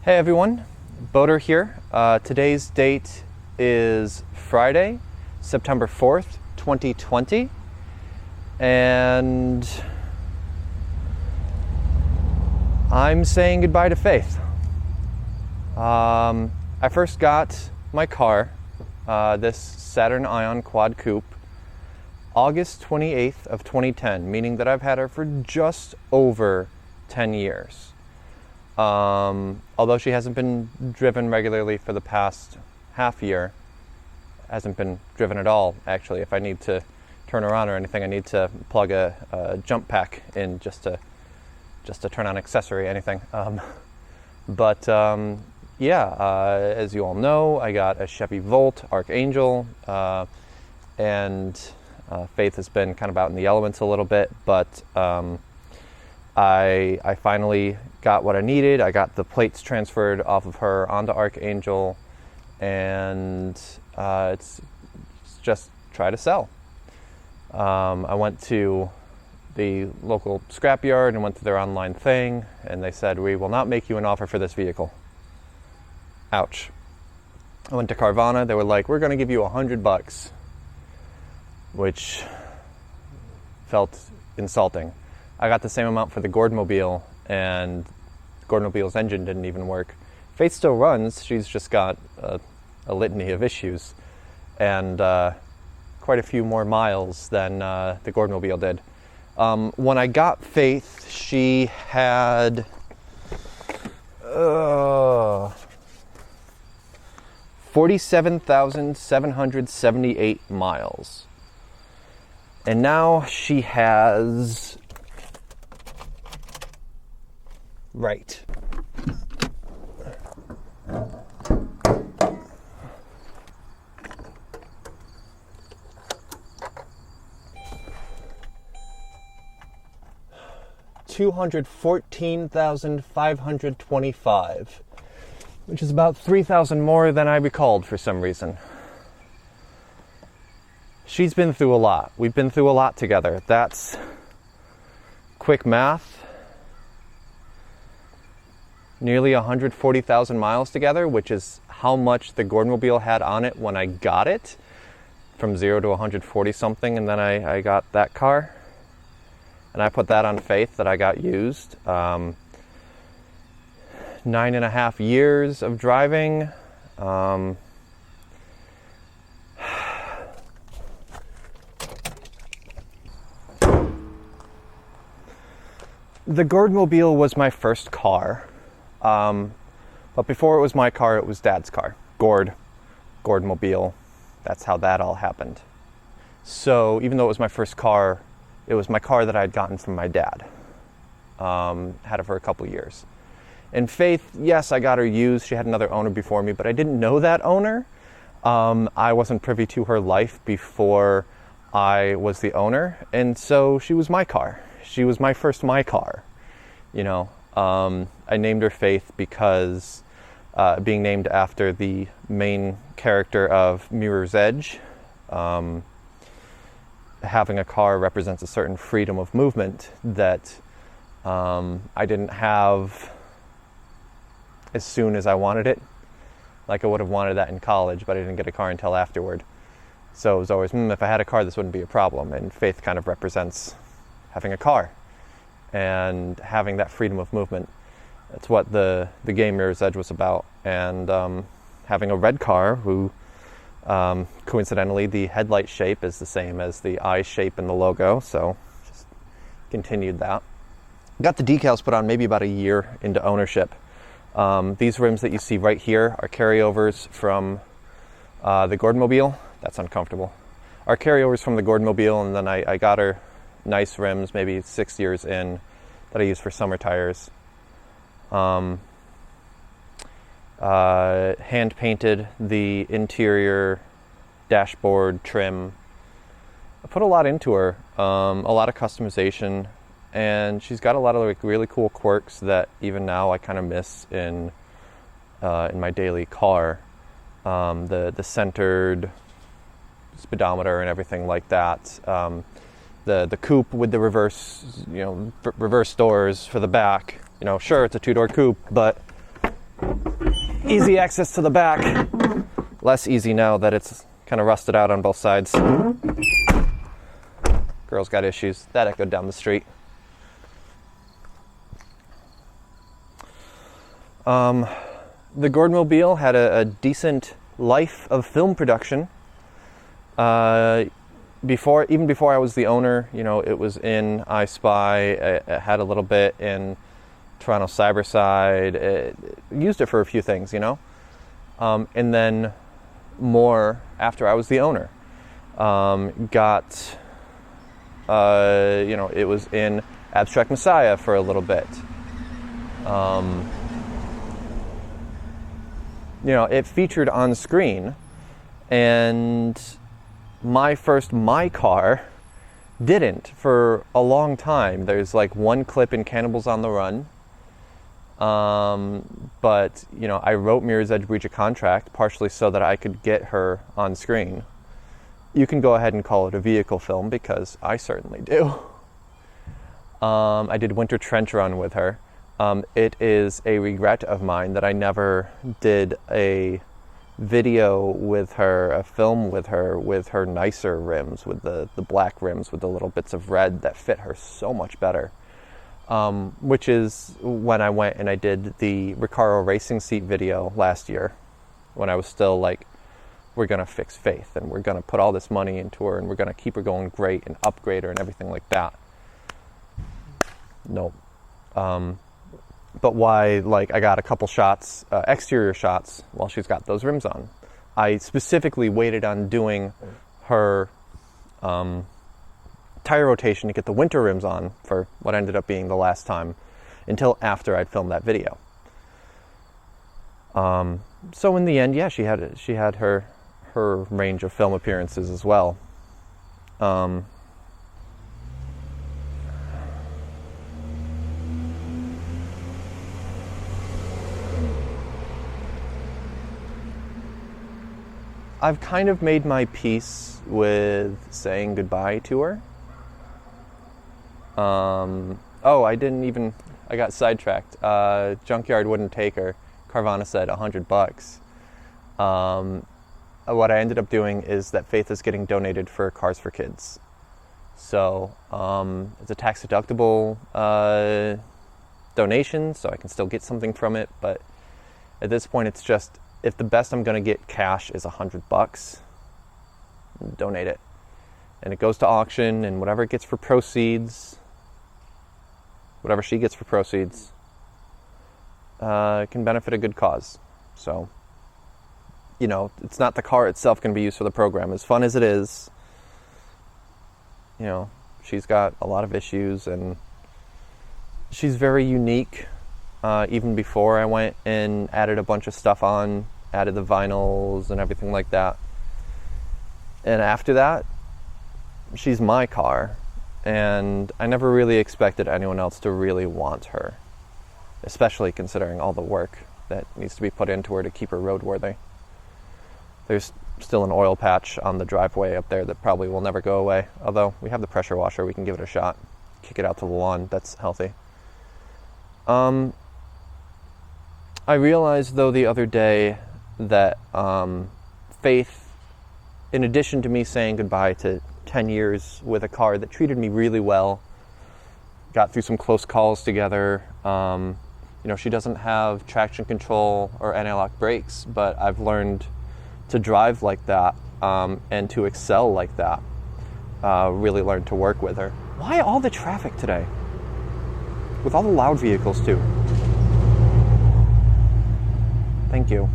Hey everyone, Boater here. Today's date is Friday, September 4th, 2020, and I'm saying goodbye to Faith. I first got my car, this Saturn Ion Quad Coupe, August 28th of 2010, meaning that I've had her for just over 10 years. Although she hasn't been driven regularly for the past half year, hasn't been driven at all, actually. If I need to turn her on or anything, I need to plug a jump pack in just to turn on accessory, anything. As you all know, I got a Chevy Volt Archangel, and Faith has been kind of out in the elements a little bit, but I finally got what I needed. I got the plates transferred off of her onto Archangel, and it's just try to sell. I went to the local scrapyard and went to their online thing, and they said, "We will not make you an offer for this vehicle." Ouch. I went to Carvana. They were like, "We're going to give you $100, which felt insulting. I got the same amount for the Gordmobile, and Gordmobile's engine didn't even work. Faith still runs. She's just got a litany of issues, and quite a few more miles than the Gordmobile did. When I got Faith, she had 47,778 miles. And now she has... Right. $214,525, which is about 3,000 more than I recalled for some reason. She's been through a lot. We've been through a lot together. That's quick math. Nearly 140,000 miles together, which is how much the Gordmobile had on it when I got it, from 0 to 140 something, and then I got that car, and I put that on Faith that I got used. 9.5 years of driving. The Gordmobile was my first car. But before it was my car, it was Dad's car. Gordmobile. That's how that all happened. So even though it was my first car, it was my car that I had gotten from my dad. Had it for a couple years. And Faith, yes, I got her used. She had another owner before me, but I didn't know that owner. I wasn't privy to her life before I was the owner. And so she was my car. She was my first car, you know. I named her Faith because being named after the main character of Mirror's Edge, having a car represents a certain freedom of movement that I didn't have as soon as I wanted it. Like I would have wanted that in college, but I didn't get a car until afterward. So it was always, if I had a car, this wouldn't be a problem. And Faith kind of represents having a car and having that freedom of movement. That's what the game Mirror's Edge was about. And having a red car who, coincidentally, the headlight shape is the same as the eye shape in the logo, so just continued that. Got the decals put on maybe about a year into ownership. These rims that you see right here are carryovers from the Gordmobile. That's uncomfortable. Are carryovers from the Gordmobile, and then I got her nice rims, maybe 6 years in, that I use for summer tires. Hand painted the interior dashboard trim. I put a lot into her, a lot of customization, and she's got a lot of like really cool quirks that even now I kind of miss in my daily car. The centered speedometer and everything like that. The coupe with the reverse doors for the back. You know, sure, it's a two-door coupe, but easy access to the back. Less easy now that it's kind of rusted out on both sides. Girl's got issues. That echoed down the street. The Gordmobile had a decent life of film production. Even before I was the owner, it was in I Spy. It had a little bit in Toronto Cyberside. It used it for a few things, and then more after I was the owner. It was in Abstract Messiah for a little bit. It featured on screen, and my car didn't for a long time. There's like one clip in Cannibals on the Run. But I wrote Mirror's Edge Breach of Contract partially so that I could get her on screen. You can go ahead and call it a vehicle film because I certainly do. I did Winter Trench Run with her. It is a regret of mine that I never did a video with her, a film with her nicer rims, with the black rims with the little bits of red that fit her so much better. Which is when I went and I did the Recaro racing seat video last year, when I was still like, we're going to fix Faith and we're going to put all this money into her and we're going to keep her going great and upgrade her and everything like that. Nope. But why, I got a couple shots, exterior shots, while she's got those rims on. I specifically waited on doing her tire rotation to get the winter rims on for what ended up being the last time until after I'd filmed that video. So in the end, yeah, she had her range of film appearances as well. I've kind of made my peace with saying goodbye to her. I got sidetracked. Junkyard wouldn't take her. Carvana said $100. What I ended up doing is that Faith is getting donated for Cars for Kids. So it's a tax deductible donation, so I can still get something from it. But at this point, it's just, if the best I'm going to get cash is $100, donate it. And it goes to auction, and whatever it gets for proceeds, whatever she gets for proceeds, can benefit a good cause. So, it's not the car itself going to be used for the program. As fun as it is, she's got a lot of issues, and she's very unique. Even before I went and added a bunch of stuff on, added the vinyls and everything like that. And after that, she's my car, and I never really expected anyone else to really want her, especially considering all the work that needs to be put into her to keep her roadworthy. There's still an oil patch on the driveway up there that probably will never go away, although we have the pressure washer, we can give it a shot, kick it out to the lawn. That's healthy. I realized, though, the other day that Faith, in addition to me saying goodbye to 10 years with a car that treated me really well, got through some close calls together. She doesn't have traction control or anti-lock brakes, but I've learned to drive like that and to excel like that. Really learned to work with her. Why all the traffic today? With all the loud vehicles, too. Thank you.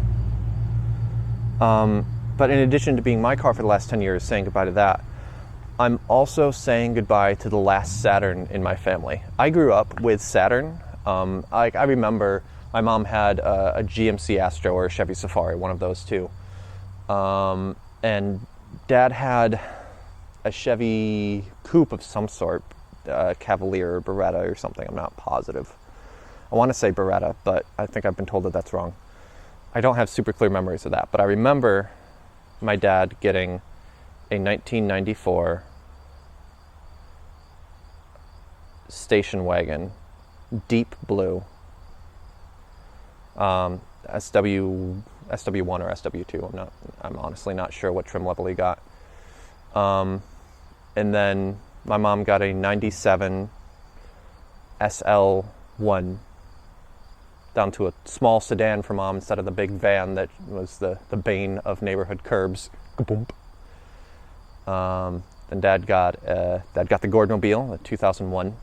But in addition to being my car for the last 10 years, saying goodbye to that, I'm also saying goodbye to the last Saturn in my family. I grew up with Saturn. I remember my mom had a GMC Astro or a Chevy Safari, one of those two. And Dad had a Chevy Coupe of some sort, Cavalier or Beretta or something. I'm not positive. I want to say Beretta, but I think I've been told that that's wrong. I don't have super clear memories of that, but I remember my dad getting a 1994 station wagon, deep blue. SW1 or SW2. I'm honestly not sure what trim level he got. And then my mom got a 97 SL1, down to a small sedan for mom instead of the big van that was the bane of neighborhood curbs. Then dad got the Gordmobile, the 2001.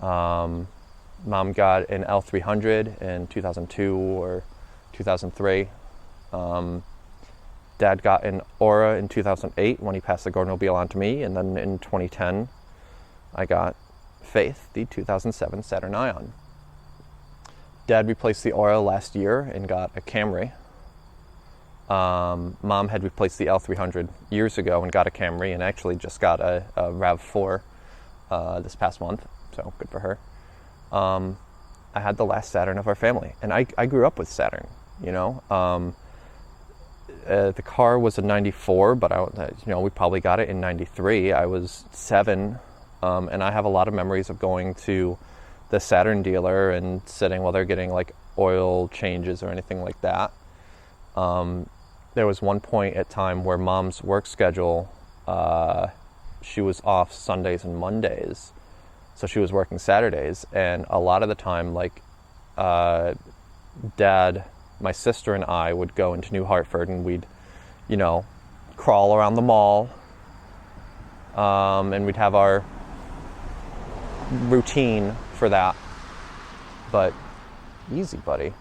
Mom got an L300 in 2002 or 2003. Dad got an Aura in 2008 when he passed the Gordmobile on to me, and then in 2010 I got Faith, the 2007 Saturn Ion. Dad replaced the Aura last year and got a Camry. Mom had replaced the L300 years ago and got a Camry, and actually just got a RAV4 this past month, so good for her. I had the last Saturn of our family, and I grew up with Saturn, you know. The car was a 94, but we probably got it in 93. I was 7, and I have a lot of memories of going to the Saturn dealer and sitting while they're getting like oil changes or anything like that. There was one point at time where mom's work schedule, she was off Sundays and Mondays, so she was working Saturdays, and a lot of the time, like, Dad, my sister and I would go into New Hartford, and we'd, crawl around the mall, and we'd have our routine for that. But easy, buddy.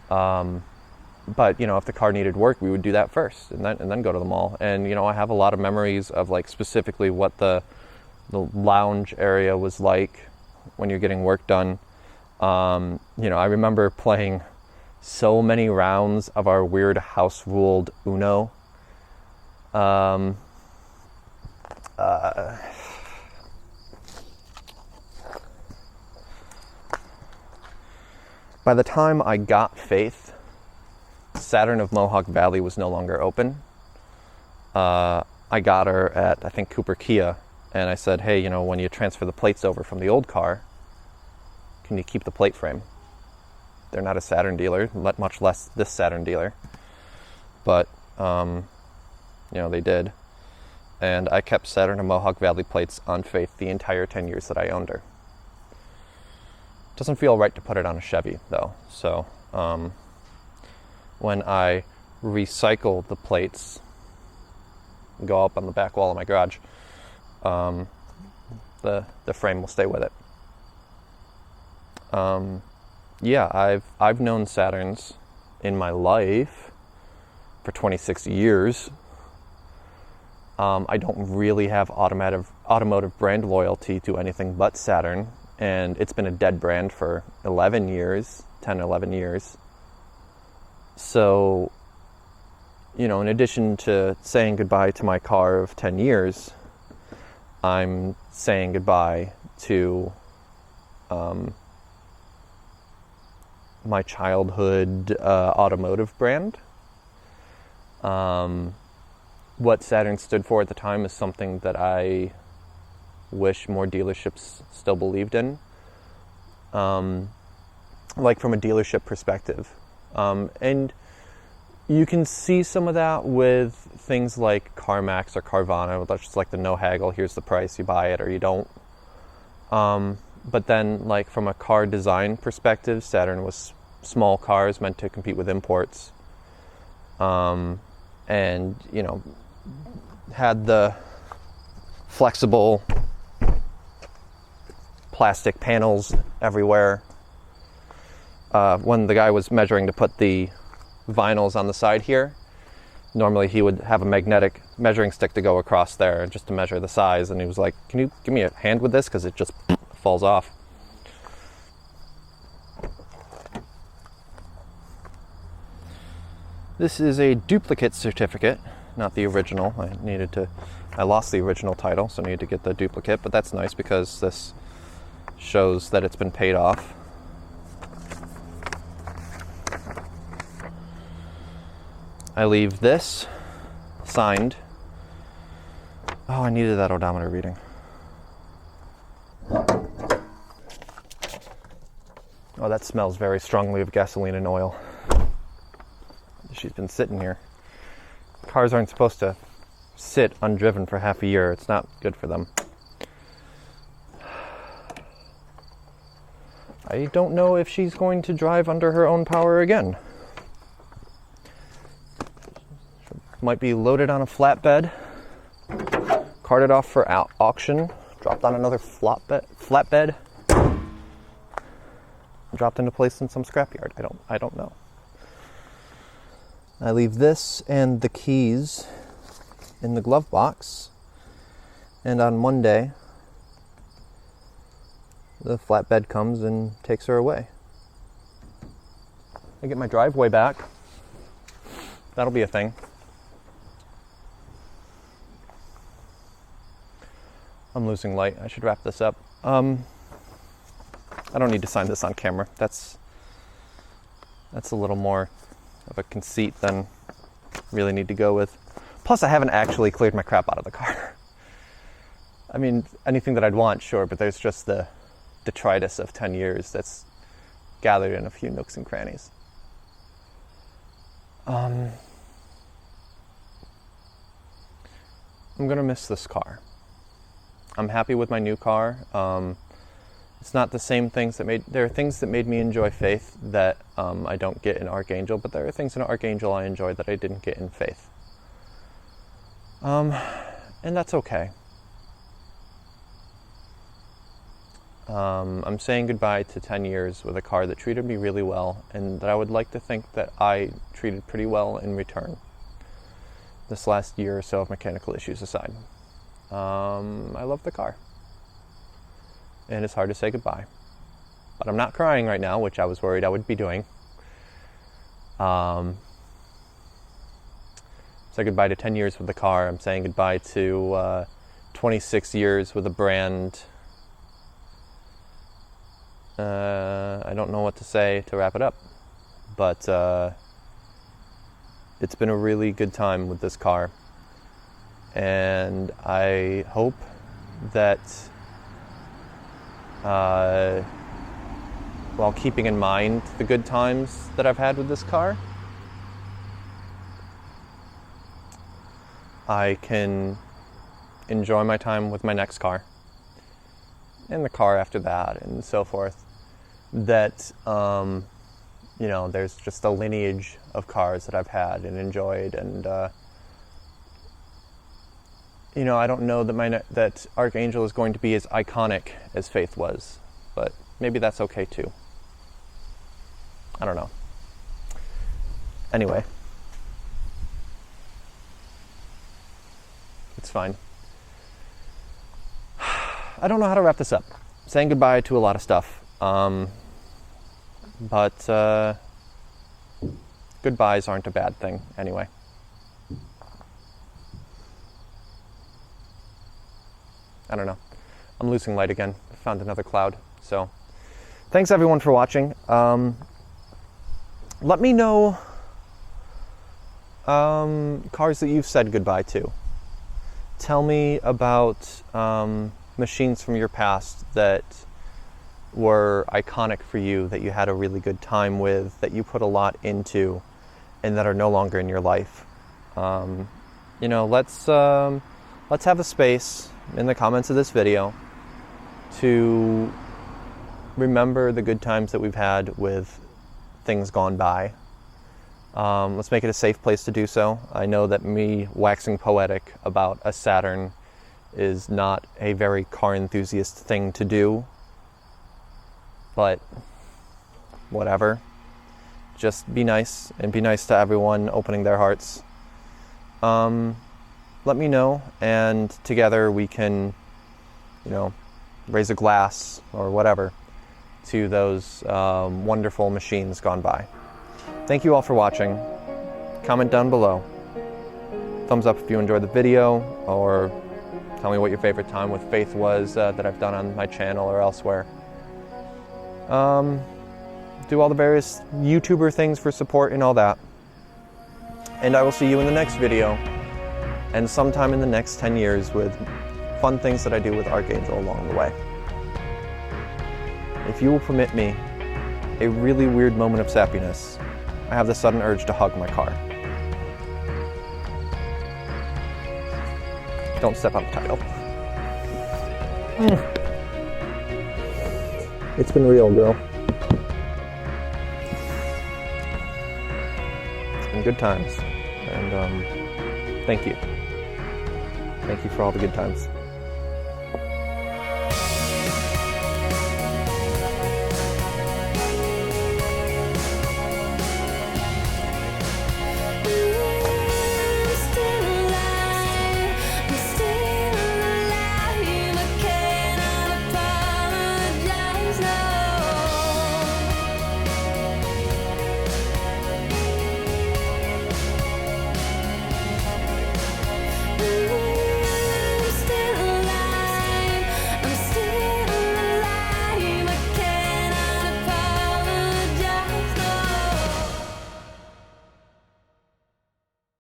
But if the car needed work, we would do that first, and then go to the mall. And I have a lot of memories of like specifically what the lounge area was like when you're getting work done. I remember playing so many rounds of our weird house-ruled Uno. By the time I got Faith, Saturn of Mohawk Valley was no longer open. I got her at, I think, Cooper Kia, and I said, hey, when you transfer the plates over from the old car, can you keep the plate frame? They're not a Saturn dealer, much less this Saturn dealer. But, they did. And I kept Saturn of Mohawk Valley plates on Faith the entire 10 years that I owned her. Doesn't feel right to put it on a Chevy, though. So, when I recycle the plates, go up on the back wall of my garage, the frame will stay with it. I've known Saturns in my life for 26 years. I don't really have automotive brand loyalty to anything but Saturn, and it's been a dead brand for 11 years. So, in addition to saying goodbye to my car of 10 years, I'm saying goodbye to my childhood automotive brand. What Saturn stood for at the time is something that I wish more dealerships still believed in. Like from a dealership perspective. And you can see some of that with things like CarMax or Carvana. That's just like the no haggle, here's the price, you buy it or you don't. But then, like, from a car design perspective, Saturn was small cars meant to compete with imports. And, had the flexible plastic panels everywhere. When the guy was measuring to put the vinyls on the side here, normally he would have a magnetic measuring stick to go across there just to measure the size, and he was like, can you give me a hand with this, because it just falls off. This is a duplicate certificate, not the original. I lost the original title, so I needed to get the duplicate, but that's nice because this shows that it's been paid off. I leave this signed. Oh, I needed that odometer reading. Oh, that smells very strongly of gasoline and oil. She's been sitting here. Cars aren't supposed to sit undriven for half a year. It's not good for them. I don't know if she's going to drive under her own power again. Might be loaded on a flatbed, carted off for auction, dropped on another flatbed, dropped into place in some scrapyard. I don't know. I leave this and the keys in the glove box, and on Monday the flatbed comes and takes her away. I get my driveway back. That'll be a thing. I'm losing light. I should wrap this up. I don't need to sign this on camera. That's a little more of a conceit than really need to go with. Plus, I haven't actually cleared my crap out of the car. I mean, anything that I'd want, sure, but there's just the detritus of 10 years that's gathered in a few nooks and crannies. I'm gonna miss this car. I'm happy with my new car. It's not the same things there are things that made me enjoy Faith that I don't get in Archangel, but there are things in Archangel I enjoy that I didn't get in Faith. And that's okay. I'm saying goodbye to 10 years with a car that treated me really well, and that I would like to think that I treated pretty well in return. This last year or so of mechanical issues aside. I love the car. And it's hard to say goodbye. But I'm not crying right now, which I was worried I would be doing. Say goodbye to 10 years with the car. I'm saying goodbye to 26 years with a brand. I don't know what to say to wrap it up. But it's been a really good time with this car. And I hope that while keeping in mind the good times that I've had with this car, I can enjoy my time with my next car and the car after that and so forth. That, there's just a lineage of cars that I've had and enjoyed, and I don't know that Archangel is going to be as iconic as Faith was, but maybe that's okay too. I don't know. Anyway, it's fine. I don't know how to wrap this up. Saying goodbye to a lot of stuff, but goodbyes aren't a bad thing anyway. I don't know. I'm losing light again. I found another cloud. So, thanks everyone for watching. Let me know cars that you've said goodbye to. Tell me about machines from your past that were iconic for you, that you had a really good time with, that you put a lot into, and that are no longer in your life. Let's have a space in the comments of this video to remember the good times that we've had with things gone by. Let's make it a safe place to do so. I know that me waxing poetic about a Saturn is not a very car enthusiast thing to do, but whatever. Just be nice, and be nice to everyone opening their hearts. Let me know, and together we can, raise a glass or whatever to those wonderful machines gone by. Thank you all for watching. Comment down below. Thumbs up if you enjoyed the video, or tell me what your favorite time with Faith was that I've done on my channel or elsewhere. Do all the various YouTuber things for support and all that. And I will see you in the next video, and sometime in the next 10 years with fun things that I do with Archangel along the way. If you will permit me a really weird moment of sappiness, I have the sudden urge to hug my car. Don't step on the title. It's been real, girl. It's been good times. And thank you. Thank you for all the good times.